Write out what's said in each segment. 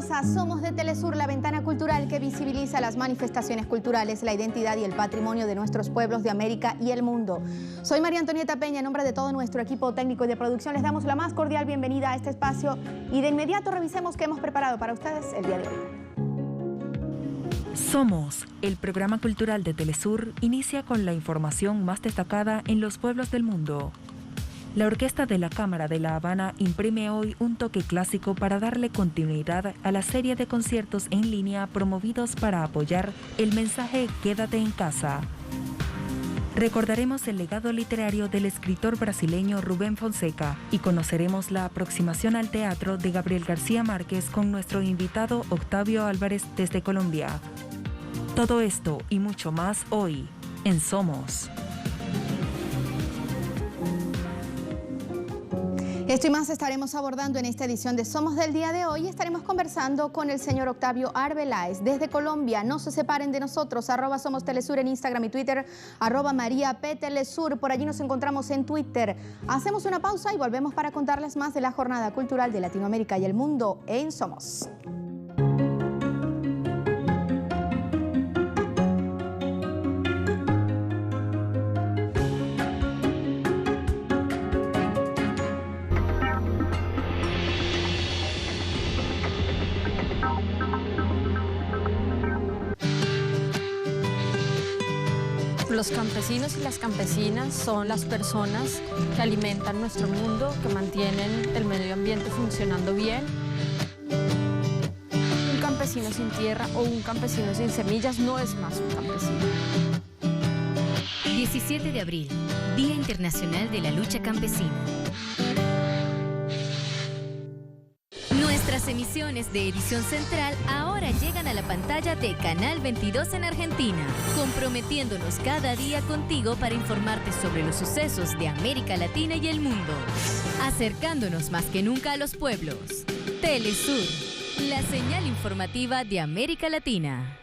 casa, somos de Telesur, la ventana cultural que visibiliza las manifestaciones culturales, la identidad y el patrimonio de nuestros pueblos de América y el mundo. Soy María Antonieta Peña, en nombre de todo nuestro equipo técnico y de producción les damos la más cordial bienvenida a este espacio y de inmediato revisemos qué hemos preparado para ustedes el día de hoy. Somos, el programa cultural de Telesur, inicia con la información más destacada en los pueblos del mundo. La Orquesta de la Cámara de La Habana imprime hoy un toque clásico para darle continuidad a la serie de conciertos en línea promovidos para apoyar el mensaje Quédate en casa. Recordaremos el legado literario del escritor brasileño Rubén Fonseca y conoceremos la aproximación al teatro de Gabriel García Márquez con nuestro invitado Octavio Álvarez desde Colombia. Todo esto y mucho más hoy en Somos. Esto y más estaremos abordando en esta edición de Somos del día de hoy. Estaremos conversando con el señor Octavio Arbeláez desde Colombia. No se separen de nosotros, @Somos Telesur en Instagram y Twitter, @María P. Telesur. Por allí nos encontramos en Twitter. Hacemos una pausa y volvemos para contarles más de la jornada cultural de Latinoamérica y el mundo en Somos. Los campesinos y las campesinas son las personas que alimentan nuestro mundo, que mantienen el medio ambiente funcionando bien. Un campesino sin tierra o un campesino sin semillas no es más un campesino. 17 de abril, Día Internacional de la Lucha Campesina. Nuestras emisiones de Edición Central ahora llegan a la pantalla de Canal 22 en Argentina, comprometiéndonos cada día contigo para informarte sobre los sucesos de América Latina y el mundo, acercándonos más que nunca a los pueblos. Telesur, la señal informativa de América Latina.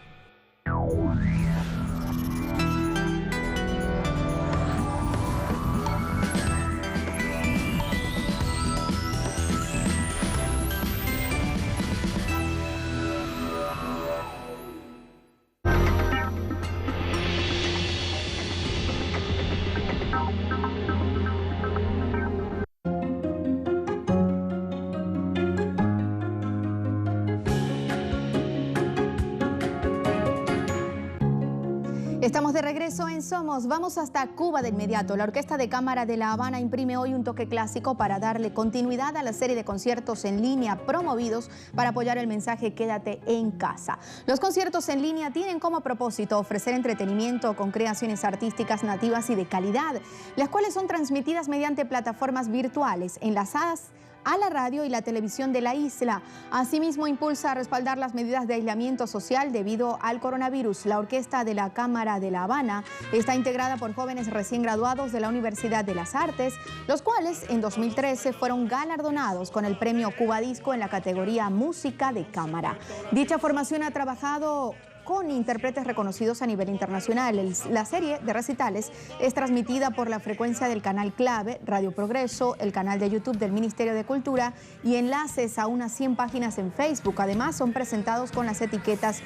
Estamos de regreso en Somos. Vamos hasta Cuba de inmediato. La Orquesta de Cámara de La Habana imprime hoy un toque clásico para darle continuidad a la serie de conciertos en línea promovidos para apoyar el mensaje Quédate en casa. Los conciertos en línea tienen como propósito ofrecer entretenimiento con creaciones artísticas nativas y de calidad, las cuales son transmitidas mediante plataformas virtuales enlazadas a la radio y la televisión de la isla. Asimismo, impulsa a respaldar las medidas de aislamiento social debido al coronavirus. La Orquesta de la Cámara de La Habana está integrada por jóvenes recién graduados de la Universidad de las Artes, los cuales en 2013 fueron galardonados con el premio Cuba Disco en la categoría Música de Cámara. Dicha formación ha trabajado con intérpretes reconocidos a nivel internacional. La serie de recitales es transmitida por la frecuencia del canal Clave, Radio Progreso, el canal de YouTube del Ministerio de Cultura y enlaces a unas 100 páginas en Facebook. Además, son presentados con las etiquetas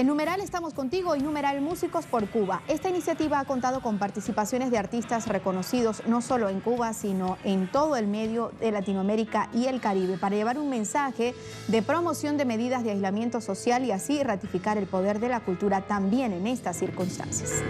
Numeral Estamos Contigo y Numeral Músicos por Cuba. Esta iniciativa ha contado con participaciones de artistas reconocidos no solo en Cuba, sino en todo el medio de Latinoamérica y el Caribe, para llevar un mensaje de promoción de medidas de aislamiento social y así ratificar el poder de la cultura también en estas circunstancias.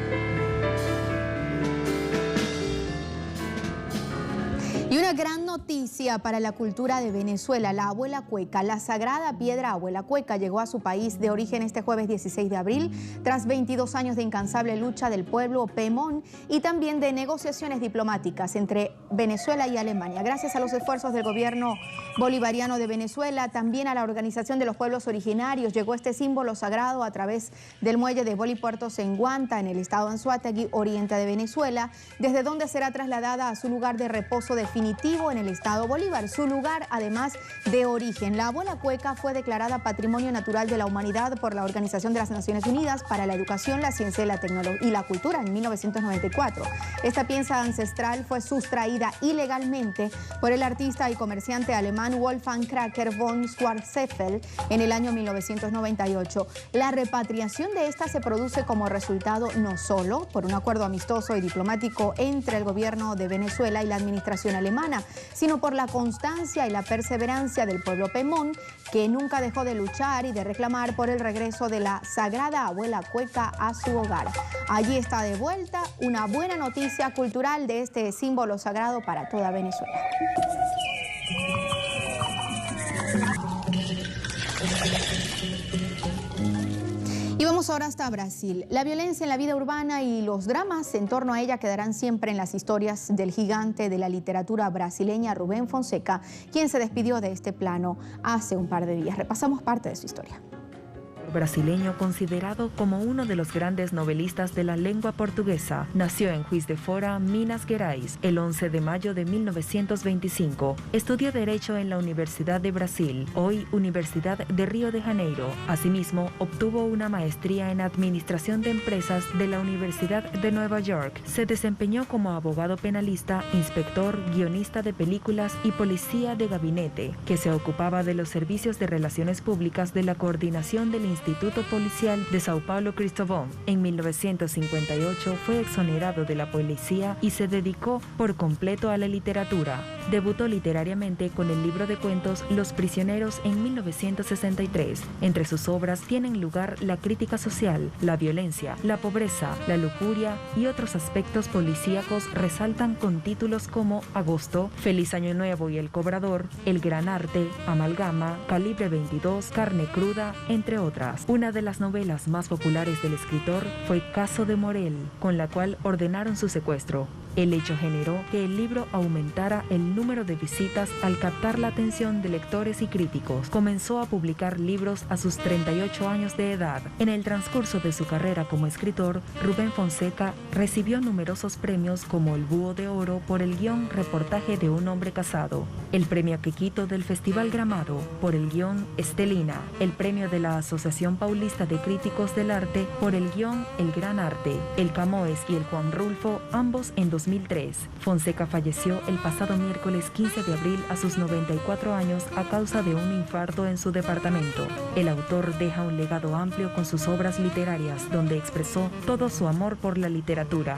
Y una gran noticia para la cultura de Venezuela, la abuela cueca. La sagrada piedra abuela cueca llegó a su país de origen este jueves 16 de abril, tras 22 años de incansable lucha del pueblo Pemón y también de negociaciones diplomáticas entre Venezuela y Alemania. Gracias a los esfuerzos del gobierno bolivariano de Venezuela, también a la Organización de los Pueblos Originarios, llegó este símbolo sagrado a través del muelle de Bolipuertos en Guanta, en el estado Anzoátegui, oriente de Venezuela, desde donde será trasladada a su lugar de reposo definitivo definitivo en el estado Bolívar, su lugar además de origen. La abuela cueca fue declarada Patrimonio Natural de la Humanidad por la Organización de las Naciones Unidas para la Educación, la Ciencia y la Cultura en 1994. Esta pieza ancestral fue sustraída ilegalmente por el artista y comerciante alemán Wolfgang Kracker von Schwarzschild en el año 1998. La repatriación de esta se produce como resultado no solo por un acuerdo amistoso y diplomático entre el gobierno de Venezuela y la administración alemana, sino por la constancia y la perseverancia del pueblo pemón, que nunca dejó de luchar y de reclamar por el regreso de la sagrada abuela cueca a su hogar. Allí está de vuelta una buena noticia cultural de este símbolo sagrado para toda Venezuela. Y vamos ahora hasta Brasil. La violencia en la vida urbana y los dramas en torno a ella quedarán siempre en las historias del gigante de la literatura brasileña Rubén Fonseca, quien se despidió de este plano hace un par de días. Repasamos parte de su historia. Brasileño considerado como uno de los grandes novelistas de la lengua portuguesa, nació en Juiz de Fora, Minas Gerais, el 11 de mayo de 1925. Estudió Derecho en la Universidad de Brasil, hoy Universidad de Río de Janeiro. Asimismo, obtuvo una maestría en Administración de Empresas de la Universidad de Nueva York. Se desempeñó como abogado penalista, inspector, guionista de películas y policía de gabinete, que se ocupaba de los servicios de relaciones públicas de la coordinación del Instituto Policial de Sao Paulo Cristóvão. En 1958 fue exonerado de la policía y se dedicó por completo a la literatura. Debutó literariamente con el libro de cuentos Los Prisioneros en 1963. Entre sus obras tienen lugar la crítica social, la violencia, la pobreza, la lujuria y otros aspectos policíacos resaltan con títulos como Agosto, Feliz Año Nuevo y El Cobrador, El Gran Arte, Amalgama, Calibre 22, Carne Cruda, entre otras. Una de las novelas más populares del escritor fue Caso de Morel, con la cual ordenaron su secuestro. El hecho generó que el libro aumentara el número de visitas al captar la atención de lectores y críticos. Comenzó a publicar libros a sus 38 años de edad. En el transcurso de su carrera como escritor, Rubén Fonseca recibió numerosos premios como el Búho de Oro por el guión Reportaje de un hombre casado, el premio Quequito del Festival Gramado por el guión Estelina, el premio de la Asociación Paulista de Críticos del Arte por el guión El Gran Arte, el Camões y el Juan Rulfo, ambos en 2003. Fonseca falleció el pasado miércoles 15 de abril a sus 94 años a causa de un infarto en su departamento. El autor deja un legado amplio con sus obras literarias, donde expresó todo su amor por la literatura.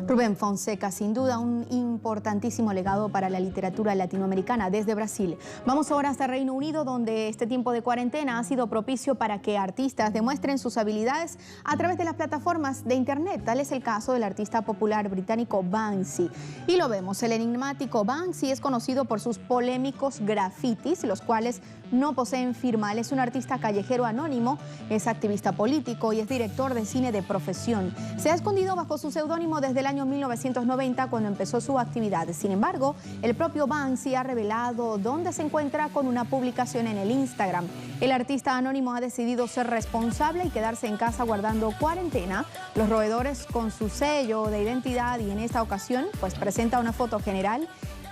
Rubén Fonseca, sin duda un importantísimo legado para la literatura latinoamericana desde Brasil. Vamos ahora hasta Reino Unido, donde este tiempo de cuarentena ha sido propicio para que artistas demuestren sus habilidades a través de las plataformas de internet. Tal es el caso del artista popular británico Banksy. Y lo vemos, el enigmático Banksy es conocido por sus polémicos grafitis, los cuales no poseen firma. Él es un artista callejero anónimo, es activista político y es director de cine de profesión. Se ha escondido bajo su seudónimo desde el año 1990, cuando empezó su actividad. Sin embargo, el propio Banksy ha revelado dónde se encuentra con una publicación en el Instagram. El artista anónimo ha decidido ser responsable y quedarse en casa guardando cuarentena. Los roedores con su sello de identidad, y en esta ocasión pues presenta una foto general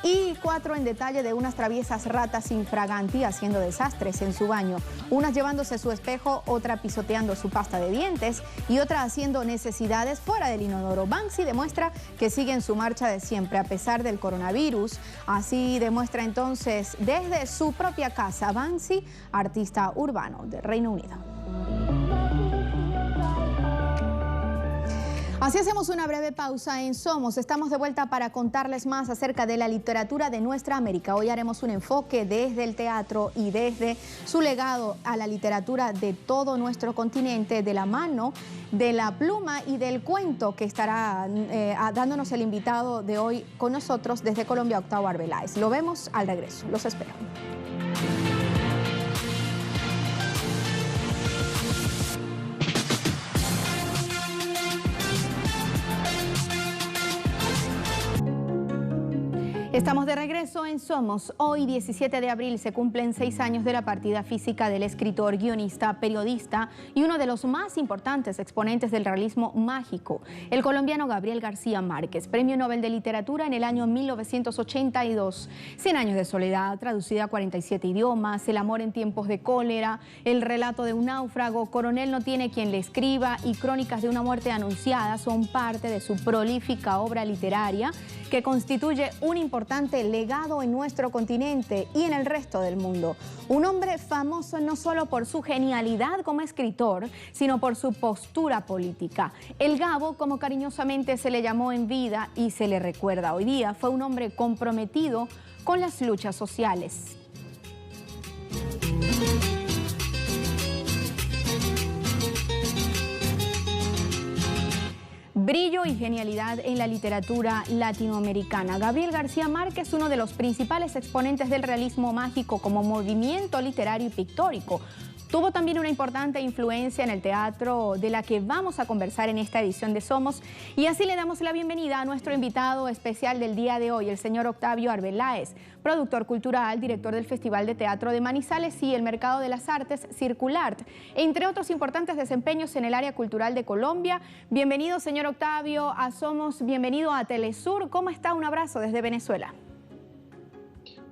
y 4 en detalle de unas traviesas ratas infraganti haciendo desastres en su baño. Unas llevándose su espejo, otra pisoteando su pasta de dientes y otra haciendo necesidades fuera del inodoro. Banksy demuestra que sigue en su marcha de siempre a pesar del coronavirus. Así demuestra entonces desde su propia casa Banksy, artista urbano del Reino Unido. Así hacemos una breve pausa en Somos. Estamos de vuelta para contarles más acerca de la literatura de nuestra América. Hoy haremos un enfoque desde el teatro y desde su legado a la literatura de todo nuestro continente, de la mano de la pluma y del cuento que estará dándonos el invitado de hoy con nosotros desde Colombia, Octavio Arbeláez. Lo vemos al regreso. Los espero. Estamos de regreso en Somos. Hoy, 17 de abril, se cumplen 6 años de la partida física del escritor, guionista, periodista y uno de los más importantes exponentes del realismo mágico, el colombiano Gabriel García Márquez, Premio Nobel de Literatura en el año 1982. 100 años de soledad, traducida a 47 idiomas, El amor en tiempos de cólera, El relato de un náufrago, Coronel no tiene quien le escriba y Crónicas de una muerte anunciada son parte de su prolífica obra literaria que constituye un importante legado en nuestro continente y en el resto del mundo. Un hombre famoso no solo por su genialidad como escritor, sino por su postura política. El Gabo, como cariñosamente se le llamó en vida y se le recuerda hoy día, fue un hombre comprometido con las luchas sociales. Brillo y genialidad en la literatura latinoamericana. Gabriel García Márquez, uno de los principales exponentes del realismo mágico como movimiento literario y pictórico. Tuvo también una importante influencia en el teatro de la que vamos a conversar en esta edición de Somos. Y así le damos la bienvenida a nuestro invitado especial del día de hoy, el señor Octavio Arbeláez, productor cultural, director del Festival de Teatro de Manizales y el Mercado de las Artes Circulart, entre otros importantes desempeños en el área cultural de Colombia. Bienvenido, señor Octavio, a Somos, bienvenido a Telesur. ¿Cómo está? Un abrazo desde Venezuela.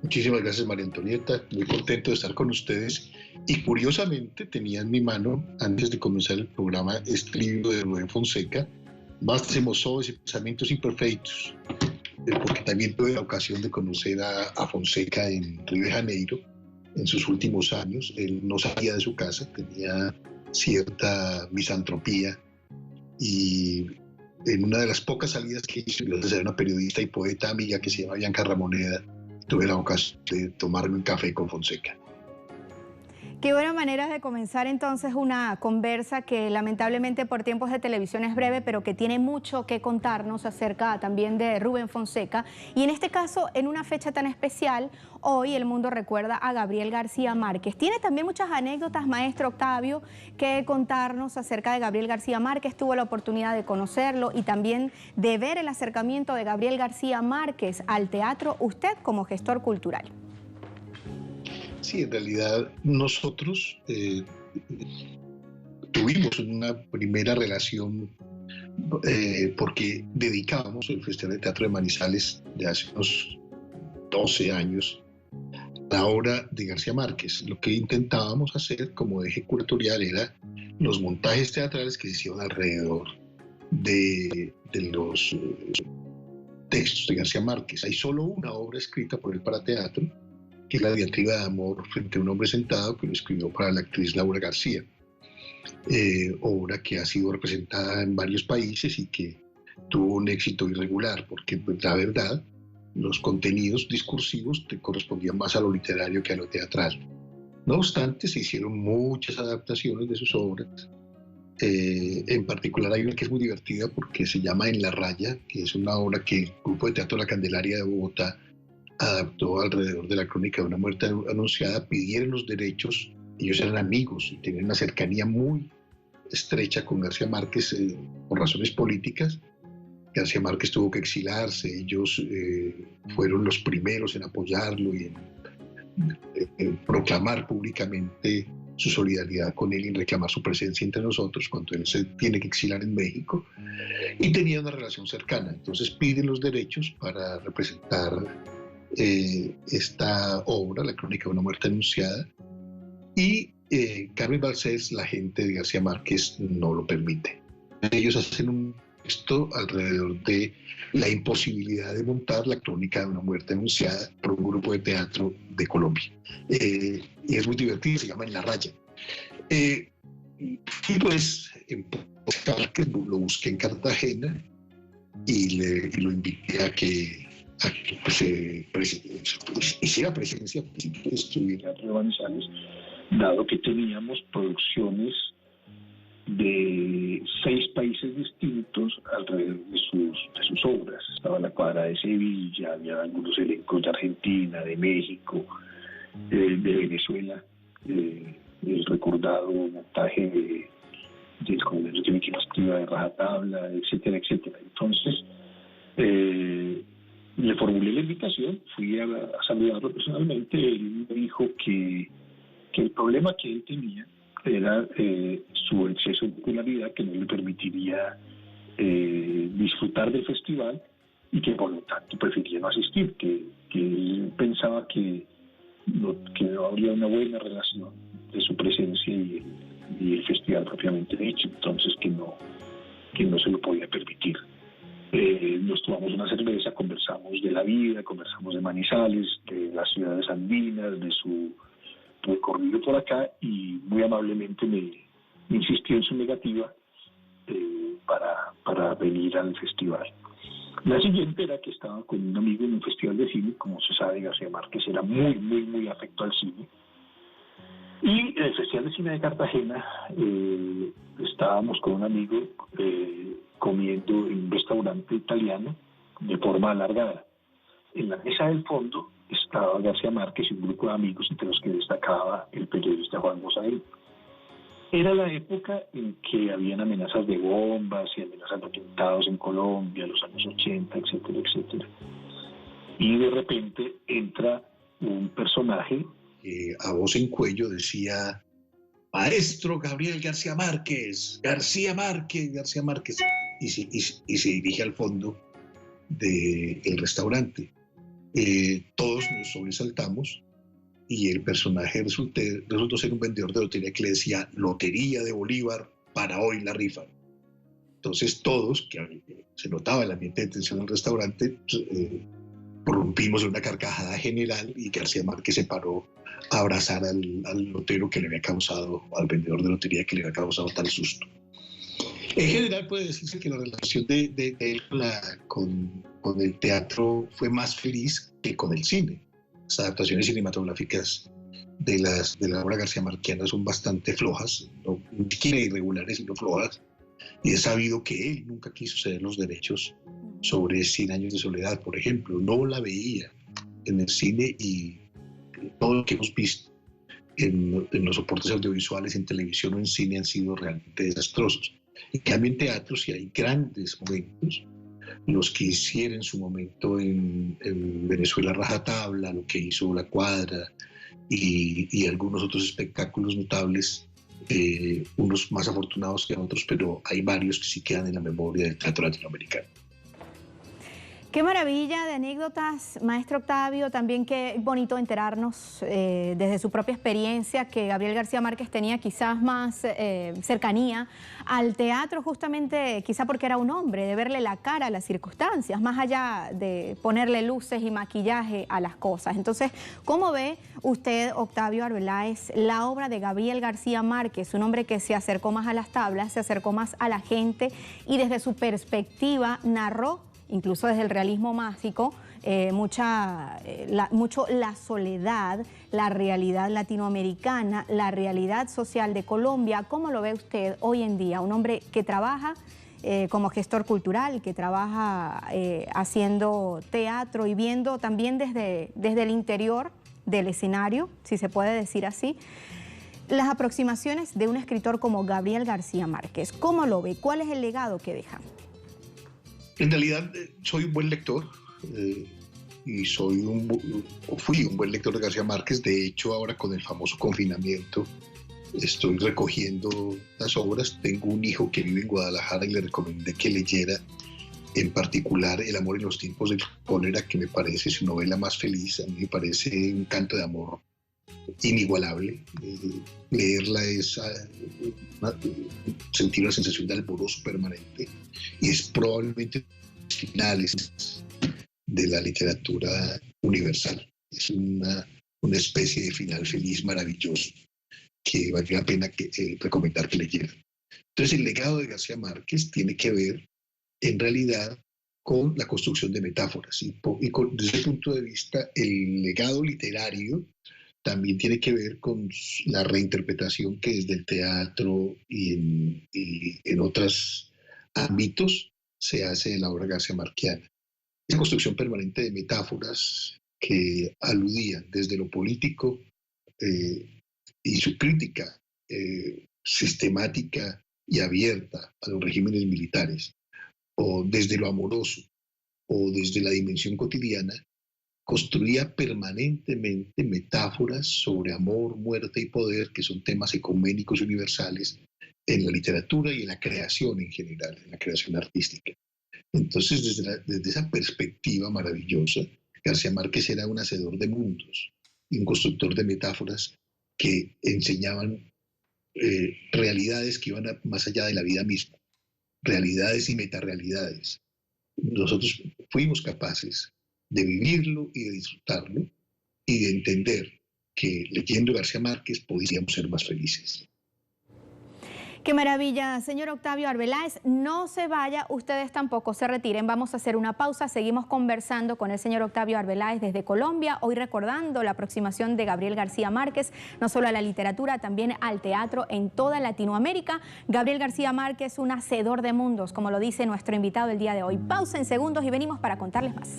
Muchísimas gracias, María Antonieta. Muy contento de estar con ustedes. Y curiosamente tenía en mi mano, antes de comenzar el programa, este libro de Rubén Fonseca, Más emoções y pensamientos imperfeitos, porque también tuve la ocasión de conocer a Fonseca en Río de Janeiro en sus últimos años. Él no salía de su casa, tenía cierta misantropía y en una de las pocas salidas que hizo, gracias a una periodista y poeta amiga que se llama Bianca Ramoneda, tuve la ocasión de tomarme un café con Fonseca. Qué buena manera de comenzar entonces una conversa que lamentablemente por tiempos de televisión es breve, pero que tiene mucho que contarnos acerca también de Rubén Fonseca. Y en este caso, en una fecha tan especial, hoy el mundo recuerda a Gabriel García Márquez. Tiene también muchas anécdotas, maestro Octavio, que contarnos acerca de Gabriel García Márquez. Tuvo la oportunidad de conocerlo y también de ver el acercamiento de Gabriel García Márquez al teatro, usted como gestor cultural. Sí, en realidad nosotros tuvimos una primera relación porque dedicábamos el Festival de Teatro de Manizales de hace unos 12 años a la obra de García Márquez. Lo que intentábamos hacer como eje curatorial era los montajes teatrales que se hicieron alrededor de los textos de García Márquez. Hay solo una obra escrita por él para teatro, que es la diatriba de amor frente a un hombre sentado, que lo escribió para la actriz Laura García, obra que ha sido representada en varios países y que tuvo un éxito irregular, porque pues, la verdad, los contenidos discursivos te correspondían más a lo literario que a lo teatral. No obstante, se hicieron muchas adaptaciones de sus obras. En particular hay una que es muy divertida porque se llama En la raya, que es una obra que el Grupo de Teatro La Candelaria de Bogotá adaptó alrededor de la crónica de una muerte anunciada. Pidieron los derechos, ellos eran amigos y tenían una cercanía muy estrecha con García Márquez por razones políticas. García Márquez tuvo que exilarse, ellos fueron los primeros en apoyarlo y en proclamar públicamente su solidaridad con él y en reclamar su presencia entre nosotros cuando él se tiene que exilar en México, y tenía una relación cercana. Entonces piden los derechos para representar esta obra, La crónica de una muerte anunciada, y Carmen Balcells, la gente de García Márquez, no lo permite. Ellos hacen un texto alrededor de la imposibilidad de montar La crónica de una muerte anunciada por un grupo de teatro de Colombia. Y es muy divertido, se llama En la raya. Y pues Márquez lo busqué en Cartagena y lo invité a que hiciera presencia, que estuviera en Teatro de Manizales, dado que teníamos producciones de 6 países distintos alrededor de sus obras. Estaba La cuadra de Sevilla, había algunos elencos de Argentina, de México, de Venezuela, el recordado montaje del Coronel no tiene quien escriba de Rajatabla, etcétera, etcétera. Entonces, Le formulé la invitación, fui a saludarlo personalmente. Él me dijo que el problema que él tenía era su exceso de popularidad, que no le permitiría disfrutar del festival y que por lo tanto prefería no asistir, que él pensaba que no habría una buena relación de su presencia y el festival propiamente dicho, entonces que no se lo podía permitir. Nos tomamos una cerveza, conversamos de la vida, conversamos de Manizales, de las ciudades andinas, de su recorrido por acá, y muy amablemente me insistió en su negativa para venir al festival. La siguiente era que estaba con un amigo en un festival de cine. Como se sabe, García Márquez era muy, muy, muy afecto al cine. Y en el Festival de Cine de Cartagena estábamos con un amigo comiendo en un restaurante italiano de forma alargada. En la mesa del fondo estaba García Márquez y un grupo de amigos, entre los que destacaba el periodista Juan Gosaín. Era la época en que habían amenazas de bombas y amenazas de atentados en Colombia, los años 80, etcétera, etcétera. Y de repente entra un personaje a voz en cuello decía: maestro Gabriel García Márquez, García Márquez, García Márquez. Y se dirige al fondo del restaurante. Todos nos sobresaltamos y el personaje resultó ser un vendedor de lotería que le decía: Lotería de Bolívar, para hoy la rifa. Entonces todos, que se notaba el ambiente de tensión en el restaurante, rompimos en una carcajada general y García Márquez se paró a abrazar al lotero que le había causado, al vendedor de lotería que le había causado tal susto. En general puede decirse que la relación de él con el teatro fue más feliz que con el cine. Las adaptaciones cinematográficas de la obra García Márquez son bastante flojas, ni siquiera irregulares, sino flojas. Y es sabido que él nunca quiso ceder los derechos sobre 100 años de soledad, por ejemplo. No la veía en el cine, y todo lo que hemos visto en los soportes audiovisuales, en televisión o en cine, han sido realmente desastrosos. En cambio, en teatro sí hay grandes momentos, los que hicieron en su momento en Venezuela Rajatabla, lo que hizo La Cuadra y algunos otros espectáculos notables, unos más afortunados que otros, pero hay varios que sí quedan en la memoria del teatro latinoamericano. Qué maravilla de anécdotas, maestro Octavio. También qué bonito enterarnos desde su propia experiencia que Gabriel García Márquez tenía quizás más cercanía al teatro, justamente quizá porque era un hombre, de verle la cara a las circunstancias, más allá de ponerle luces y maquillaje a las cosas. Entonces, ¿cómo ve usted, Octavio Arbeláez, la obra de Gabriel García Márquez, un hombre que se acercó más a las tablas, se acercó más a la gente y desde su perspectiva narró, incluso desde el realismo mágico, mucho la soledad, la realidad latinoamericana, la realidad social de Colombia? ¿Cómo lo ve usted hoy en día? Un hombre que trabaja como gestor cultural, que trabaja haciendo teatro y viendo también desde el interior del escenario, si se puede decir así, las aproximaciones de un escritor como Gabriel García Márquez. ¿Cómo lo ve? ¿Cuál es el legado que deja? En realidad soy un buen lector y fui un buen lector de García Márquez. De hecho, ahora con el famoso confinamiento estoy recogiendo las obras. Tengo un hijo que vive en Guadalajara y le recomendé que leyera en particular El amor en los tiempos de cólera, que me parece su novela más feliz. A mí me parece un canto de amor inigualable. Leerla es sentir una sensación de alborozo permanente, y es probablemente finales de la literatura universal. Es una especie de final feliz maravilloso que vale la pena recomendar que leyeran. Entonces, el legado de García Márquez tiene que ver en realidad con la construcción de metáforas, desde ese punto de vista el legado literario también tiene que ver con la reinterpretación que desde el teatro y en otros ámbitos se hace de la obra garcía-márqueana. Esa construcción permanente de metáforas que aludían desde lo político y su crítica sistemática y abierta a los regímenes militares, o desde lo amoroso, o desde la dimensión cotidiana, construía permanentemente metáforas sobre amor, muerte y poder, que son temas ecuménicos universales en la literatura y en la creación en general, en la creación artística. Entonces, desde esa perspectiva maravillosa, García Márquez era un hacedor de mundos y un constructor de metáforas que enseñaban realidades que iban más allá de la vida misma, realidades y metarealidades. Nosotros fuimos capaces de vivirlo y de disfrutarlo y de entender que leyendo García Márquez podíamos ser más felices. Qué maravilla, señor Octavio Arbeláez. No se vaya, ustedes tampoco se retiren. Vamos a hacer una pausa. Seguimos conversando con el señor Octavio Arbeláez desde Colombia, hoy recordando la aproximación de Gabriel García Márquez, no solo a la literatura, también al teatro en toda Latinoamérica. Gabriel García Márquez, un hacedor de mundos, como lo dice nuestro invitado el día de hoy. Pausa en segundos y venimos para contarles más.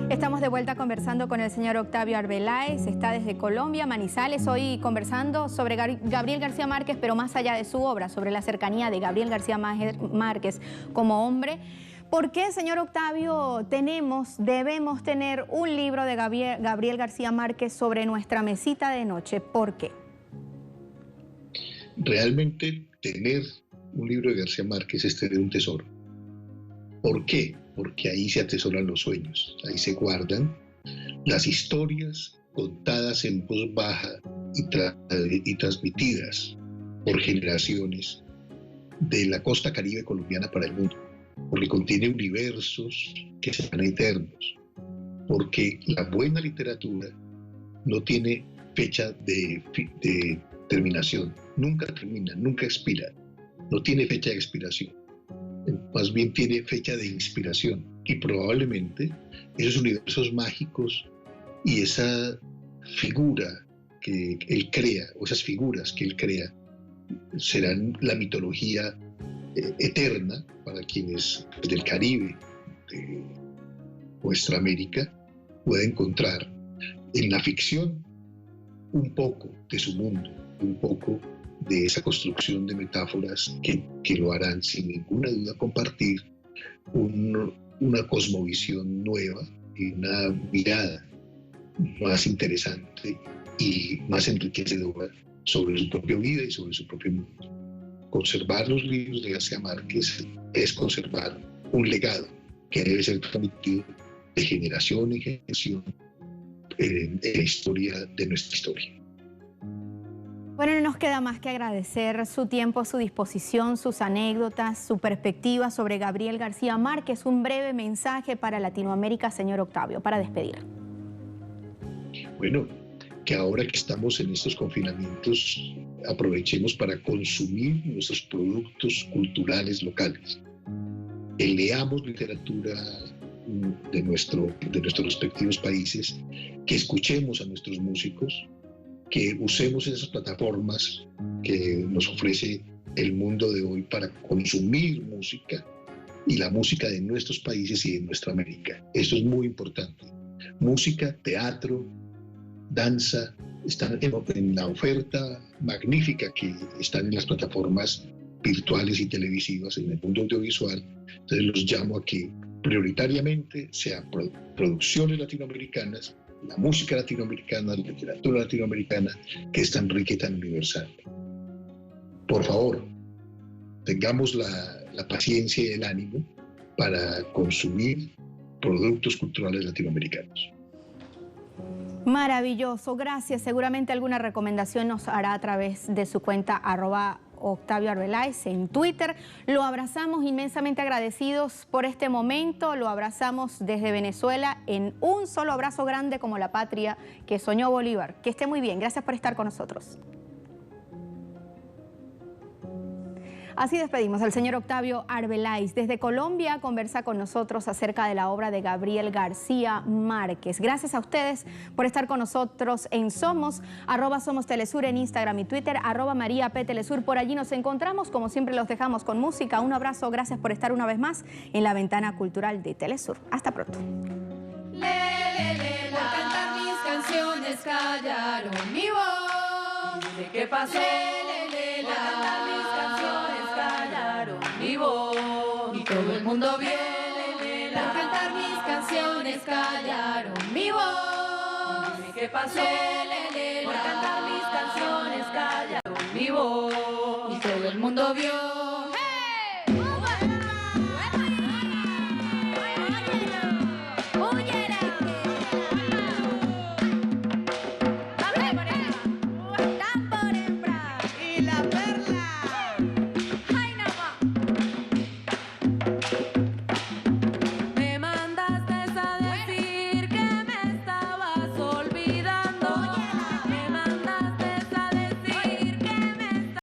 Estamos de vuelta conversando con el señor Octavio Arbeláez, está desde Colombia, Manizales, hoy conversando sobre Gabriel García Márquez, pero más allá de su obra, sobre la cercanía de Gabriel García Márquez como hombre. ¿Por qué, señor Octavio, debemos tener un libro de Gabriel García Márquez sobre nuestra mesita de noche? ¿Por qué? Realmente tener un libro de García Márquez es tener un tesoro. ¿Por qué? Porque ahí se atesoran los sueños, ahí se guardan las historias contadas en voz baja y transmitidas por generaciones de la costa caribe colombiana para el mundo, porque contiene universos que serán eternos, porque la buena literatura no tiene fecha de terminación, nunca termina, nunca expira, no tiene fecha de expiración. Más bien tiene fecha de inspiración, y probablemente esos universos mágicos y esa figura que él crea, o esas figuras que él crea, serán la mitología eterna para quienes del Caribe, de nuestra América, pueden encontrar en la ficción un poco de su mundo, un poco de esa construcción de metáforas que lo harán sin ninguna duda compartir una cosmovisión nueva y una mirada más interesante y más enriquecedora sobre su propia vida y sobre su propio mundo. Conservar los libros de García Márquez es conservar un legado que debe ser transmitido de generación en generación en la historia de nuestra historia. Bueno, no nos queda más que agradecer su tiempo, su disposición, sus anécdotas, su perspectiva sobre Gabriel García Márquez. Un breve mensaje para Latinoamérica, señor Octavio, para despedir. Bueno, que ahora que estamos en estos confinamientos, aprovechemos para consumir nuestros productos culturales locales. Leamos literatura de nuestros respectivos países, que escuchemos a nuestros músicos, que usemos esas plataformas que nos ofrece el mundo de hoy para consumir música y la música de nuestros países y de nuestra América. Eso es muy importante. Música, teatro, danza, están en la oferta magnífica que están en las plataformas virtuales y televisivas en el mundo audiovisual. Entonces los llamo a que prioritariamente sean producciones latinoamericanas, la música latinoamericana, la literatura latinoamericana, que es tan rica y tan universal. Por favor, tengamos la paciencia y el ánimo para consumir productos culturales latinoamericanos. Maravilloso, gracias. Seguramente alguna recomendación nos hará a través de su cuenta @Octavio Arbeláez en Twitter. Lo abrazamos inmensamente agradecidos por este momento, lo abrazamos desde Venezuela en un solo abrazo grande como la patria que soñó Bolívar. Que esté muy bien, gracias por estar con nosotros. Así despedimos al señor Octavio Arbeláez. Desde Colombia conversa con nosotros acerca de la obra de Gabriel García Márquez. Gracias a ustedes por estar con nosotros en Somos, @Somos Telesur en Instagram y Twitter, @María P. Telesur. Por allí nos encontramos, como siempre los dejamos con música. Un abrazo, gracias por estar una vez más en la ventana cultural de Telesur. Hasta pronto. Por cantar mis canciones callaron mi voz. ¿Qué pasó? Por cantar mis canciones callaron mi voz. Y todo el mundo vio. Por cantar mis canciones callaron mi voz. ¿Qué pasó? Por cantar mis canciones callaron mi voz. Y todo el mundo vio.